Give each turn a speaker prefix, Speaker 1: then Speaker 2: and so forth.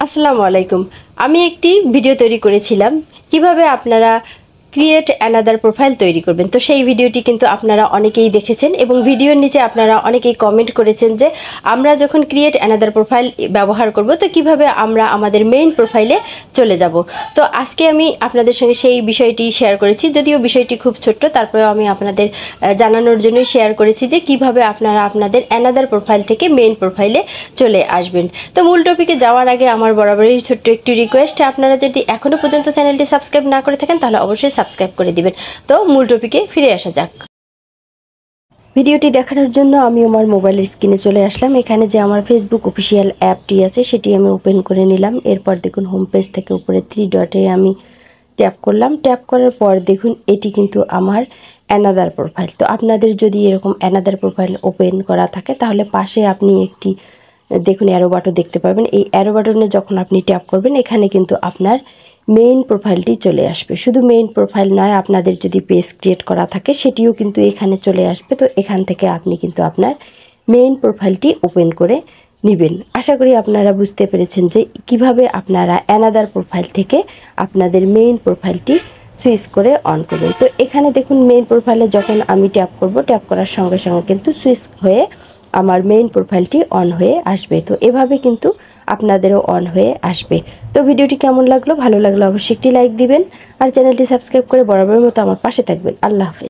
Speaker 1: আসসালামু আলাইকুম। আমি একটি ভিডিও তৈরি করেছিলাম কিভাবে আপনারা ক্রিয়েট অ্যানাদার প্রোফাইল তৈরি করবেন। তো সেই ভিডিওটি কিন্তু আপনারা অনেকেই দেখেছেন এবং ভিডিওর নিচে আপনারা অনেকেই কমেন্ট করেছেন যে আমরা যখন ক্রিয়েট অ্যানাদার প্রোফাইল ব্যবহার করব তো কিভাবে আমরা আমাদের মেইন প্রোফাইলে চলে যাব। তো আজকে আমি আপনাদের সঙ্গে সেই বিষয়টি শেয়ার করেছি, যদিও বিষয়টি খুব ছোট্ট, তারপরেও আমি আপনাদের জানানোর জন্যই শেয়ার করেছি যে কিভাবে আপনারা আপনাদের অ্যানাদার প্রোফাইল থেকে মেইন প্রোফাইলে চলে আসবেন। তো মূল টপিকে যাওয়ার আগে আমার বরাবরই ছোট্ট একটি রিকোয়েস্ট, আপনারা যদি এখনও পর্যন্ত চ্যানেলটি সাবস্ক্রাইব না করে থাকেন তাহলে অবশ্যই সাবস্ক্রাইব করে দিবেন। তো মূল টপিকে ফিরে আসা যাক। ভিডিওটি দেখানোর জন্য আমি আমার মোবাইলের স্ক্রিনে চলে আসলাম। এখানে যে আমার ফেসবুক অফিসিয়াল অ্যাপটি আছে সেটি আমি ওপেন করে নিলাম। এরপর দেখুন হোম পেজ থেকে উপরে 3 ডটে আমি ট্যাপ করলাম। ট্যাপ করার পর দেখুন এটি কিন্তু আমার অ্যানাদার প্রোফাইল। তো আপনাদের যদি এরকম অ্যানাদার প্রোফাইল ওপেন করা থাকে তাহলে পাশে আপনি একটি দেখুন অ্যারো বাটন দেখতে পাবেন। এই অ্যারো বাটনে যখন আপনি ট্যাপ করবেন এখানে কিন্তু আপনার মেইন প্রোফাইলটি চলে আসবে। শুধু মেইন প্রোফাইল নয়, আপনাদের যদি পেজ ক্রিয়েট করা থাকে সেটিও কিন্তু এখানে চলে আসবে। তো এখান থেকে আপনি কিন্তু আপনার মেইন প্রোফাইলটি ওপেন করে নেবেন। আশা করি আপনারা বুঝতে পেরেছেন যে কিভাবে আপনারা অ্যানাদার প্রোফাইল থেকে আপনাদের মেইন প্রোফাইলটি সুইচ করে অন করবেন। তো এখানে দেখুন মেইন প্রোফাইলে যখন আমি ট্যাপ করব, ট্যাপ করার সঙ্গে সঙ্গে কিন্তু সুইচ হয়ে আমার মেইন প্রোফাইলটি অন হয়ে আসবে। তো এভাবে কিন্তু আপনাদেরও অন হয়ে আসবে। তো ভিডিওটি কেমন লাগলো, ভালো লাগলো অবশ্যই একটি লাইক দিবেন আর চ্যানেলটি সাবস্ক্রাইব করে বরাবরের মতো আমার পাশে থাকবেন। আল্লাহ হাফেজ।